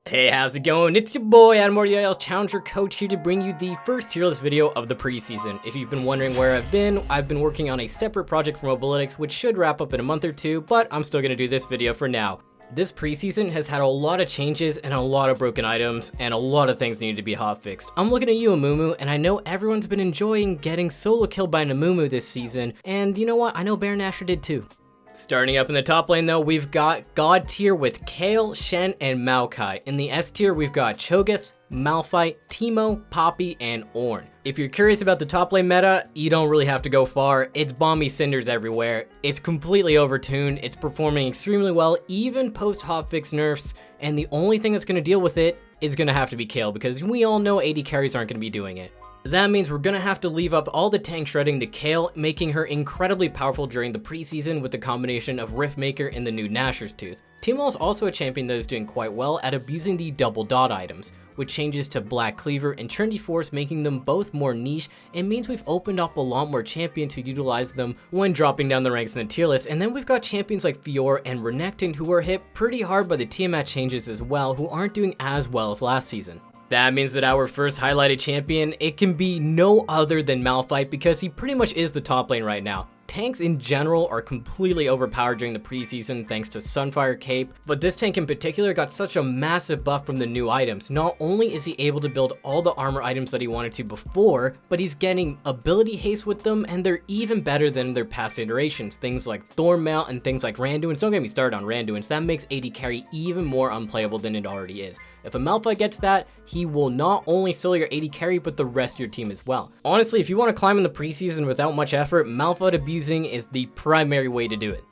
Hey, how's it going? It's your boy, High-ELO, Challenger Coach, here to bring you the first tier list video of the preseason. If you've been wondering where I've been working on a separate project for Mobalytics, which should wrap up in a month or two, but I'm still gonna do this video for now. This preseason has had a lot of changes and a lot of broken items, and a lot of things need to be hotfixed. I'm looking at you, Amumu, and I know everyone's been enjoying getting solo killed by an Amumu this season, and you know what? I know Baron Nashor did too. Starting up in the top lane though, we've got God tier with Kayle, Shen, and Maokai. In the S tier, we've got Cho'Gath, Malphite, Teemo, Poppy, and Ornn. If you're curious about the top lane meta, you don't really have to go far. It's Bomby Cinders everywhere. It's completely overtuned. It's performing extremely well, even post hotfix nerfs, and the only thing that's going to deal with it is going to have to be Kayle, because we all know AD carries aren't going to be doing it. That means we're gonna have to leave up all the tank shredding to Kayle, making her incredibly powerful during the preseason with the combination of Riftmaker and the new Nashor's Tooth. Teemo is also a champion that is doing quite well at abusing the double dot items, with changes to Black Cleaver and Trendy Force making them both more niche, and means we've opened up a lot more champions who utilize them when dropping down the ranks in the tier list. And then we've got champions like Fiora and Renekton who are hit pretty hard by the Tiamat changes as well, who aren't doing as well as last season. That means that our first highlighted champion, it can be no other than Malphite, because he pretty much is the top lane right now. Tanks in general are completely overpowered during the preseason thanks to Sunfire Cape, but this tank in particular got such a massive buff from the new items. Not only is he able to build all the armor items that he wanted to before, but he's getting ability haste with them, and they're even better than their past iterations. Things like Thornmail and things like Randuin's. Don't get me started on Randuin's. That makes AD carry even more unplayable than it already is. If a Malphite gets that, he will not only solo your AD carry, but the rest of your team as well. Honestly, if you want to climb in the preseason without much effort, Malphite abusing is the primary way to do it.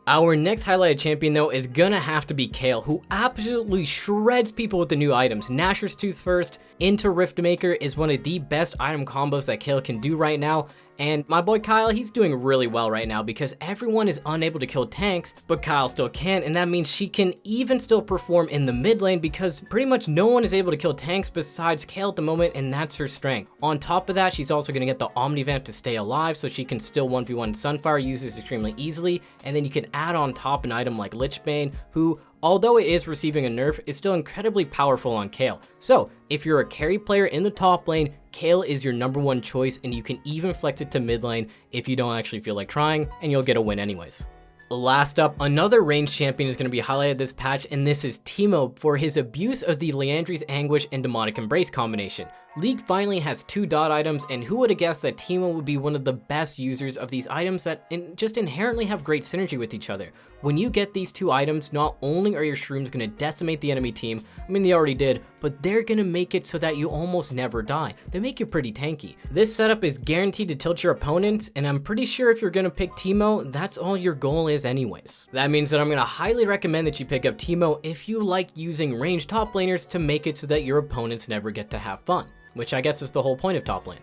Our next highlighted champion though is gonna have to be Kayle, who absolutely shreds people with the new items. Nashor's Tooth first into Riftmaker is one of the best item combos that Kayle can do right now. And my boy Kyle, he's doing really well right now because everyone is unable to kill tanks, but Kyle still can, and that means she can even still perform in the mid lane because pretty much no one is able to kill tanks besides Kayle at the moment, and that's her strength. On top of that, she's also going to get the Omnivamp to stay alive, so she can still 1v1 Sunfire users extremely easily, and then you can add on top an item like Lichbane, who, although it is receiving a nerf, is still incredibly powerful on Kayle. So if you're a carry player in the top lane, Kayle is your #1 choice, and you can even flex it to mid lane if you don't actually feel like trying, and you'll get a win anyways. Last up, another ranged champion is going to be highlighted this patch, and this is Teemo for his abuse of the Liandry's Anguish and Demonic Embrace combination. League finally has 2 dot items, and who would have guessed that Teemo would be one of the best users of these items that just inherently have great synergy with each other. When you get these 2 items, not only are your shrooms going to decimate the enemy team, I mean they already did, but they're going to make it so that you almost never die. They make you pretty tanky. This setup is guaranteed to tilt your opponents, and I'm pretty sure if you're going to pick Teemo, that's all your goal is anyways. That means that I'm going to highly recommend that you pick up Teemo if you like using ranged top laners to make it so that your opponents never get to have fun, which I guess is the whole point of top lane.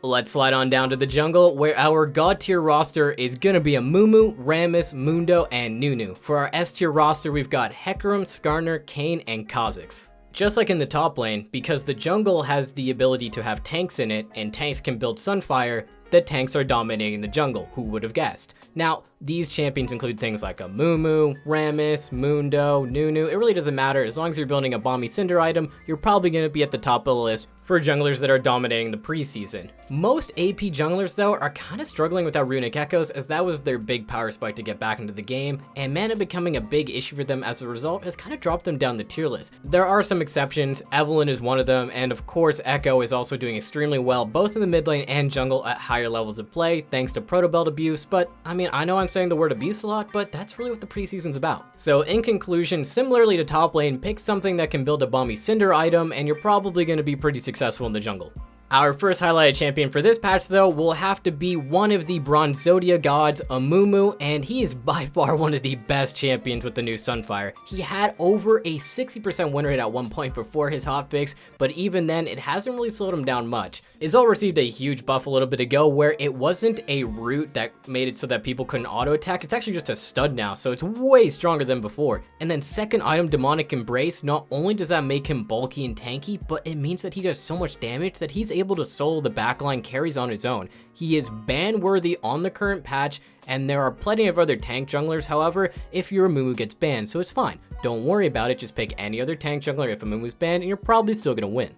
Let's slide on down to the jungle, where our God tier roster is gonna be Amumu, Rammus, Mundo, and Nunu. For our S tier roster, we've got Hecarim, Skarner, Kayn, and Kha'Zix. Just like in the top lane, because the jungle has the ability to have tanks in it, and tanks can build Sunfire, the tanks are dominating the jungle. Who would have guessed? Now, these champions include things like Amumu, Rammus, Mundo, Nunu. It really doesn't matter. As long as you're building a Bomby Cinder item, you're probably going to be at the top of the list for junglers that are dominating the preseason. Most AP junglers though are kind of struggling without Runic Echoes, as that was their big power spike to get back into the game, and mana becoming a big issue for them as a result has kind of dropped them down the tier list. There are some exceptions. Evelynn is one of them, and of course Echo is also doing extremely well both in the mid lane and jungle at higher levels of play thanks to Proto Belt abuse. But I mean, I know I'm saying the word abuse a lot, but that's really what the preseason's about. So in conclusion, similarly to top lane, pick something that can build a Bomby Cinder item, and you're probably going to be pretty successful in the jungle. Our first highlighted champion for this patch though will have to be one of the Bronzodia gods, Amumu, and he is by far one of the best champions with the new Sunfire. He had over a 60% win rate at one point before his hotfix, but even then it hasn't really slowed him down much. Isolde received a huge buff a little bit ago where it wasn't a root that made it so that people couldn't auto attack. It's actually just a stud now, so it's way stronger than before. And then second item, Demonic Embrace, not only does that make him bulky and tanky, but it means that he does so much damage that he's able able to solo the backline carries on his own. He is ban worthy on the current patch, and there are plenty of other tank junglers, however, if your Amumu gets banned, so it's fine. Don't worry about it, just pick any other tank jungler if Amumu's banned, and you're probably still gonna win.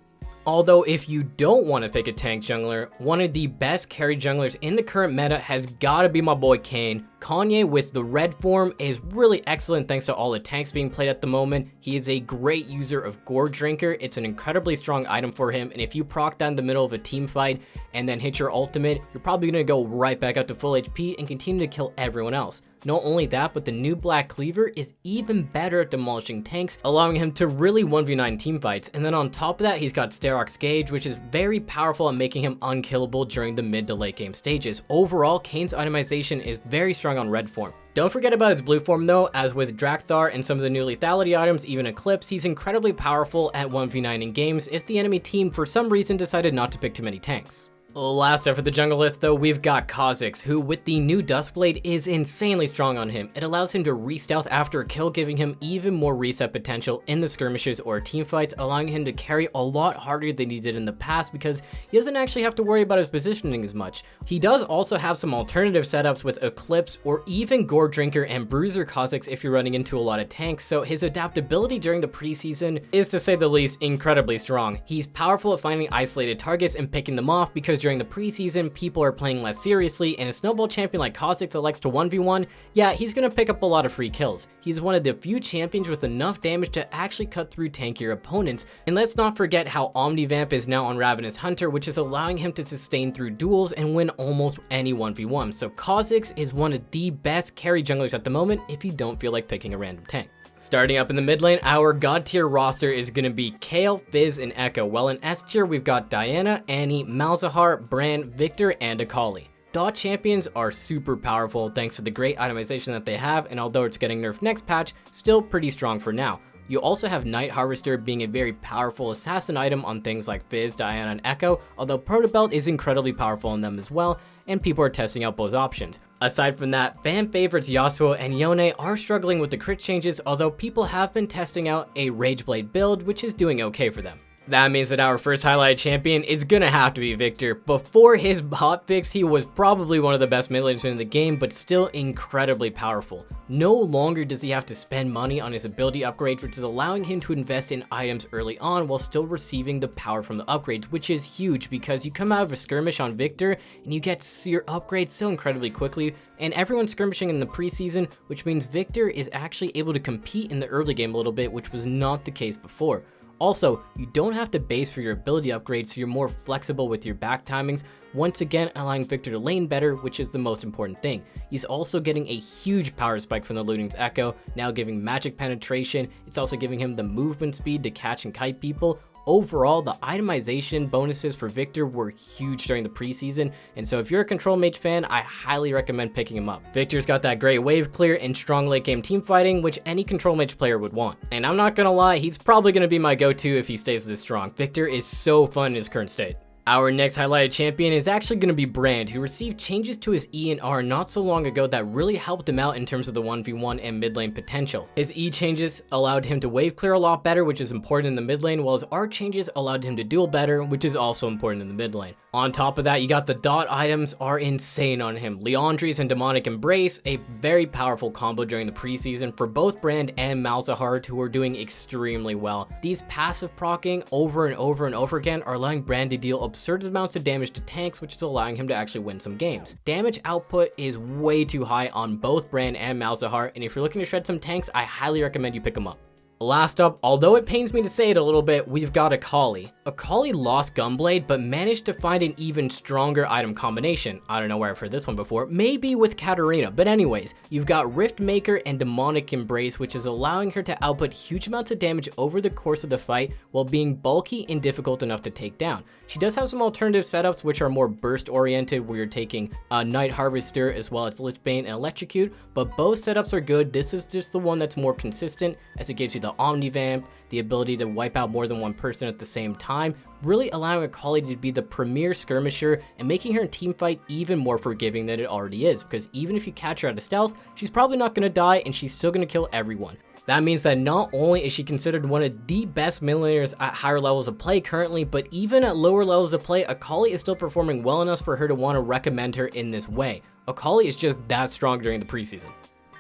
Although if you don't want to pick a tank jungler, one of the best carry junglers in the current meta has got to be my boy Kayn. Kanye with the red form is really excellent thanks to all the tanks being played at the moment. He is a great user of Gore Drinker. It's an incredibly strong item for him, and if you proc that in the middle of a team fight and then hit your ultimate, you're probably going to go right back up to full HP and continue to kill everyone else. Not only that, but the new Black Cleaver is even better at demolishing tanks, allowing him to really 1v9 teamfights. And then on top of that, he's got Starrock's Gauge, which is very powerful at making him unkillable during the mid to late game stages. Overall, Kayn's itemization is very strong on red form. Don't forget about his blue form though, as with Drakthar and some of the new lethality items, even Eclipse, he's incredibly powerful at 1v9 in games if the enemy team for some reason decided not to pick too many tanks. Last up for the jungle list though, we've got Kha'Zix, who with the new Duskblade is insanely strong on him. It allows him to re-stealth after a kill, giving him even more reset potential in the skirmishes or teamfights, allowing him to carry a lot harder than he did in the past because he doesn't actually have to worry about his positioning as much. He does also have some alternative setups with Eclipse or even Gore Drinker and Bruiser Kha'Zix if you're running into a lot of tanks, so his adaptability during the preseason is, to say the least, incredibly strong. He's powerful at finding isolated targets and picking them off because during the preseason, people are playing less seriously, and a snowball champion like Kha'Zix that likes to 1v1, yeah, he's gonna pick up a lot of free kills. He's one of the few champions with enough damage to actually cut through tankier opponents, and let's not forget how Omnivamp is now on Ravenous Hunter, which is allowing him to sustain through duels and win almost any 1v1, so Kha'Zix is one of the best carry junglers at the moment if you don't feel like picking a random tank. Starting up in the mid lane, our god tier roster is going to be Kayle, Fizz, and Echo, while in S tier we've got Diana, Annie, Malzahar, Bran, Victor, and Akali. Dot champions are super powerful thanks to the great itemization that they have, and although it's getting nerfed next patch, still pretty strong for now. You also have Night Harvester being a very powerful assassin item on things like Fizz, Diana, and Echo, although Protobelt is incredibly powerful on them as well, and people are testing out both options. Aside from that, fan favorites Yasuo and Yone are struggling with the crit changes, although people have been testing out a Rageblade build, which is doing okay for them. That means that our first highlighted champion is gonna have to be Victor. Before his hotfix, he was probably one of the best mid laners in the game, but still incredibly powerful. No longer does he have to spend money on his ability upgrades, which is allowing him to invest in items early on while still receiving the power from the upgrades, which is huge because you come out of a skirmish on Victor and you get your upgrades so incredibly quickly, and everyone's skirmishing in the preseason, which means Victor is actually able to compete in the early game a little bit, which was not the case before. Also, you don't have to base for your ability upgrades, so you're more flexible with your back timings, once again allowing Victor to lane better, which is the most important thing. He's also getting a huge power spike from the Luden's Echo, now giving magic penetration. It's also giving him the movement speed to catch and kite people. Overall, the itemization bonuses for Victor were huge during the preseason, and so if you're a Control Mage fan, I highly recommend picking him up. Victor's got that great wave clear and strong late game team fighting, which any Control Mage player would want. And I'm not gonna lie, he's probably gonna be my go-to if he stays this strong. Victor is so fun in his current state. Our next highlighted champion is actually going to be Brand, who received changes to his E and R not so long ago that really helped him out in terms of the 1v1 and mid lane potential. His E changes allowed him to wave clear a lot better, which is important in the mid lane, while his R changes allowed him to duel better, which is also important in the mid lane. On top of that, you got the dot items are insane on him. Leandri's and Demonic Embrace, a very powerful combo during the preseason for both Brand and Malzahar, who are doing extremely well. These passive proccing over and over and over again are allowing Brand to deal absurd amounts of damage to tanks, which is allowing him to actually win some games. Damage output is way too high on both Brand and Malzahar, and if you're looking to shred some tanks, I highly recommend you pick them up. Last up, although it pains me to say it a little bit, we've got Akali. Akali lost Gunblade, but managed to find an even stronger item combination. I don't know where I've heard this one before, maybe with Katarina, but anyways, you've got Riftmaker and Demonic Embrace, which is allowing her to output huge amounts of damage over the course of the fight while being bulky and difficult enough to take down. She does have some alternative setups which are more burst oriented, where you're taking a Night Harvester as well as Lichbane and Electrocute, but both setups are good. This is just the one that's more consistent, as it gives you the Omnivamp, the ability to wipe out more than one person at the same time, really allowing Akali to be the premier skirmisher and making her teamfight even more forgiving than it already is, because even if you catch her out of stealth, she's probably not going to die and she's still going to kill everyone. That means that not only is she considered one of the best mid laners at higher levels of play currently, but even at lower levels of play, Akali is still performing well enough for her to want to recommend her in this way. Akali is just that strong during the preseason.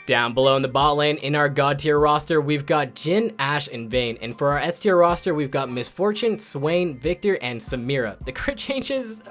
Down below in the bot lane, in our god tier roster, we've got Jhin, Ashe, and Vayne. And for our S tier roster, we've got Misfortune, Swain, Victor, and Samira. The crit changes,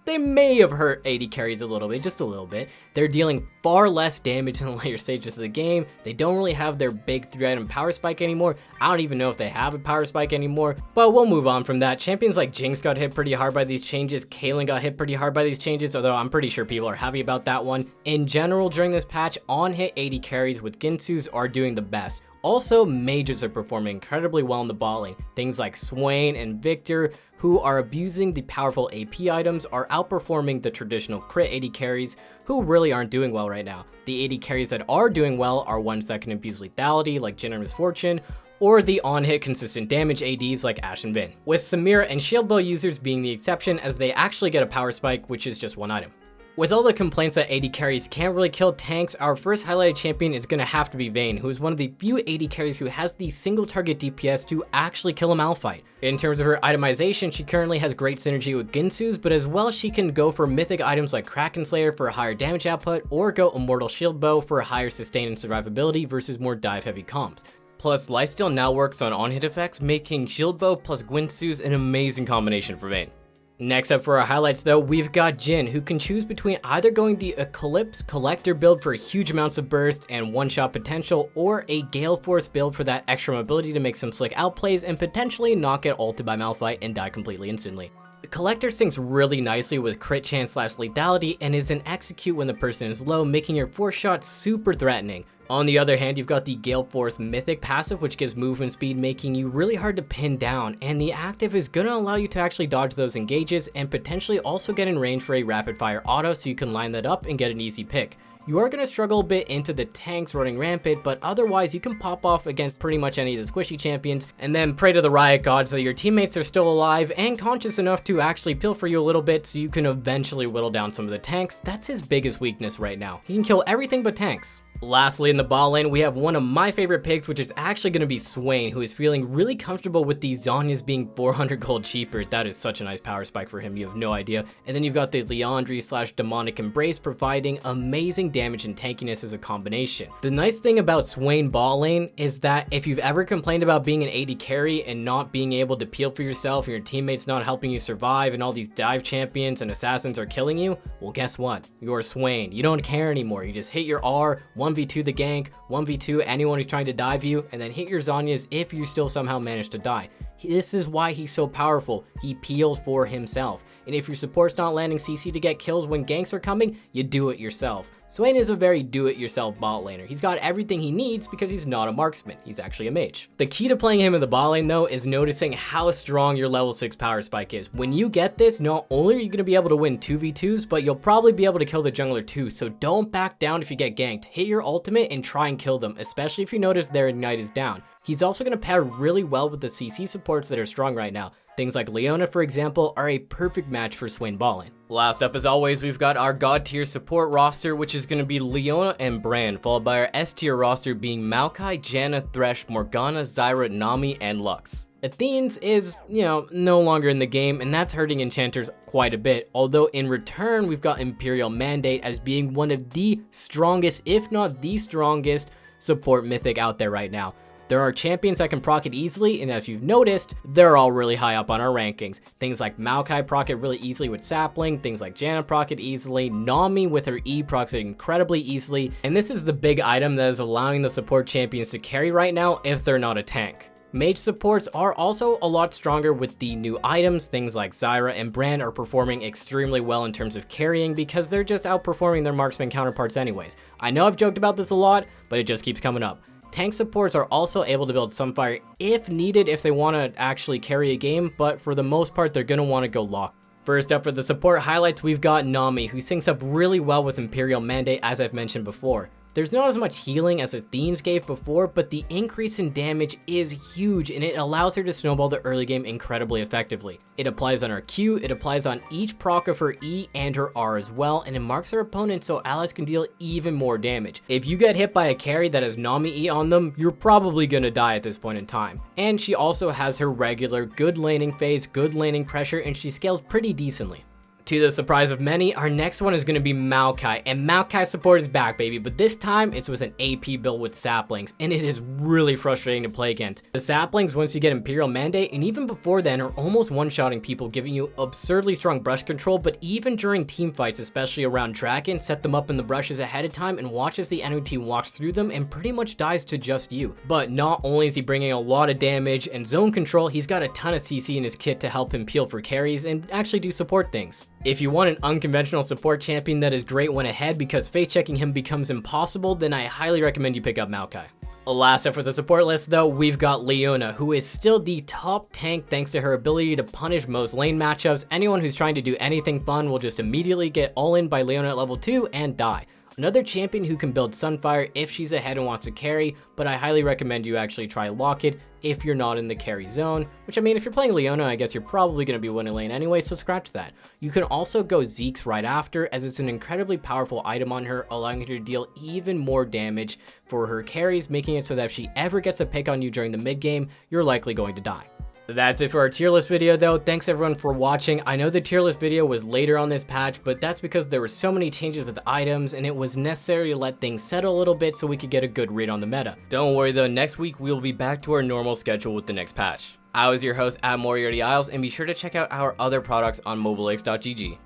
they may have hurt AD carries a little bit, just a little bit. They're dealing far less damage in the later stages of the game. They don't really have their big 3-item power spike anymore. I don't even know if they have a power spike anymore, but we'll move on from that. Champions like Jinx got hit pretty hard by these changes. Caitlyn got hit pretty hard by these changes, although I'm pretty sure people are happy about that one. In general, during this patch, on-hit AD carries with Ginsus are doing the best. Also, mages are performing incredibly well in the bot lane. Things like Swain and Victor, who are abusing the powerful AP items, are outperforming the traditional crit AD carries, who really aren't doing well right now. The AD carries that are doing well are ones that can abuse lethality, like Jhin or Misfortune, or the on-hit consistent damage ADs like Ashe and Vayne, with Samira and shield bow users being the exception, as they actually get a power spike, which is just one item. With all the complaints that AD carries can't really kill tanks, our first highlighted champion is going to have to be Vayne, who is one of the few AD carries who has the single target DPS to actually kill a Malphite. In terms of her itemization, she currently has great synergy with Ginsus, but as well she can go for mythic items like Kraken Slayer for a higher damage output, or go Immortal Shield Bow for a higher sustain and survivability versus more dive heavy comps. Plus, Lifesteal now works on-hit effects, making Shield Bow plus Ginsus an amazing combination for Vayne. Next up for our highlights though, we've got Jhin, who can choose between either going the Eclipse Collector build for huge amounts of burst and one-shot potential, or a Gale Force build for that extra mobility to make some slick outplays and potentially not get ulted by Malphite and die completely instantly. The Collector syncs really nicely with crit chance / lethality and is an execute when the person is low, making your 4-shot super threatening. On the other hand, you've got the Gale Force Mythic passive, which gives movement speed, making you really hard to pin down, and the active is going to allow you to actually dodge those engages and potentially also get in range for a rapid fire auto so you can line that up and get an easy pick. You are going to struggle a bit into the tanks running rampant, but otherwise you can pop off against pretty much any of the squishy champions and then pray to the riot gods that your teammates are still alive and conscious enough to actually peel for you a little bit so you can eventually whittle down some of the tanks. That's his biggest weakness right now. He can kill everything but tanks. Lastly, in the bot lane, we have one of my favorite picks, which is actually going to be Swain, who is feeling really comfortable with the Zhonya's being 400 gold cheaper. That is such a nice power spike for him, you have no idea. And then you've got the Liandry / Demonic Embrace providing amazing damage and tankiness as a combination. The nice thing about Swain bot lane is that if you've ever complained about being an AD carry and not being able to peel for yourself and your teammates not helping you survive and all these dive champions and assassins are killing you, well guess what? You're Swain. You don't care anymore. You just hit your R, 1v2 the gank, 1v2 anyone who's trying to dive you, and then hit your Zhonyas if you still somehow manage to die. This is why he's so powerful. He peels for himself. And if your support's not landing CC to get kills when ganks are coming, you do it yourself. Swain is a very do-it-yourself bot laner. He's got everything he needs because he's not a marksman. He's actually a mage. The key to playing him in the bot lane though is noticing how strong your level 6 power spike is. When you get this, not only are you going to be able to win 2v2s, but you'll probably be able to kill the jungler too. So don't back down if you get ganked. Hit your ultimate and try and kill them, especially if you notice their ignite is down. He's also going to pair really well with the CC supports that are strong right now. Things like Leona, for example, are a perfect match for Swain bot lane. Last up, as always, we've got our god tier support roster, which is going to be Leona and Brand, followed by our S tier roster being Maokai, Janna, Thresh, Morgana, Zyra, Nami, and Lux. Athene's is, no longer in the game, and that's hurting enchanters quite a bit, although in return, we've got Imperial Mandate as being one of the strongest, if not the strongest, support mythic out there right now. There are champions that can proc it easily, and if you've noticed, they're all really high up on our rankings. Things like Maokai proc it really easily with Sapling, things like Janna proc it easily, Nami with her E procs it incredibly easily, and this is the big item that is allowing the support champions to carry right now if they're not a tank. Mage supports are also a lot stronger with the new items. Things like Zyra and Brand are performing extremely well in terms of carrying because they're just outperforming their marksman counterparts anyways. I know I've joked about this a lot, but it just keeps coming up. Tank supports are also able to build Sunfire if needed if they want to actually carry a game, but for the most part, they're going to want to go lock. First up for the support highlights, we've got Nami, who syncs up really well with Imperial Mandate, as I've mentioned before. There's not as much healing as Athene's gave before, but the increase in damage is huge and it allows her to snowball the early game incredibly effectively. It applies on her Q, it applies on each proc of her E and her R as well, and it marks her opponent so allies can deal even more damage. If you get hit by a carry that has Nami E on them, you're probably gonna die at this point in time. And she also has her regular good laning phase, good laning pressure, and she scales pretty decently. To the surprise of many, our next one is going to be Maokai, and Maokai support is back, baby, but this time it's with an AP build with saplings, and it is really frustrating to play against. The saplings, once you get Imperial Mandate, and even before then, are almost one-shotting people, giving you absurdly strong brush control, but even during team fights, especially around Dragon, set them up in the brushes ahead of time and watch as the enemy team walks through them and pretty much dies to just you. But not only is he bringing a lot of damage and zone control, he's got a ton of CC in his kit to help him peel for carries and actually do support things. If you want an unconventional support champion that is great when ahead because face checking him becomes impossible, then I highly recommend you pick up Maokai. Last up for the support list though, we've got Leona, who is still the top tank thanks to her ability to punish most lane matchups. Anyone who's trying to do anything fun will just immediately get all in by Leona at level 2 and die. Another champion who can build Sunfire if she's ahead and wants to carry, but I highly recommend you actually try Locket if you're not in the carry zone, which I mean, if you're playing Leona, I guess you're probably going to be winning lane anyway, so scratch that. You can also go Zeke's right after, as it's an incredibly powerful item on her, allowing her to deal even more damage for her carries, making it so that if she ever gets a pick on you during the mid game, you're likely going to die. That's it for our tier list video though. Thanks everyone for watching. I know the tier list video was later on this patch, but that's because there were so many changes with the items and it was necessary to let things settle a little bit so we could get a good read on the meta. Don't worry though, next week we'll be back to our normal schedule with the next patch. I was your host at Moriarty Isles, and be sure to check out our other products on Mobalytics.gg.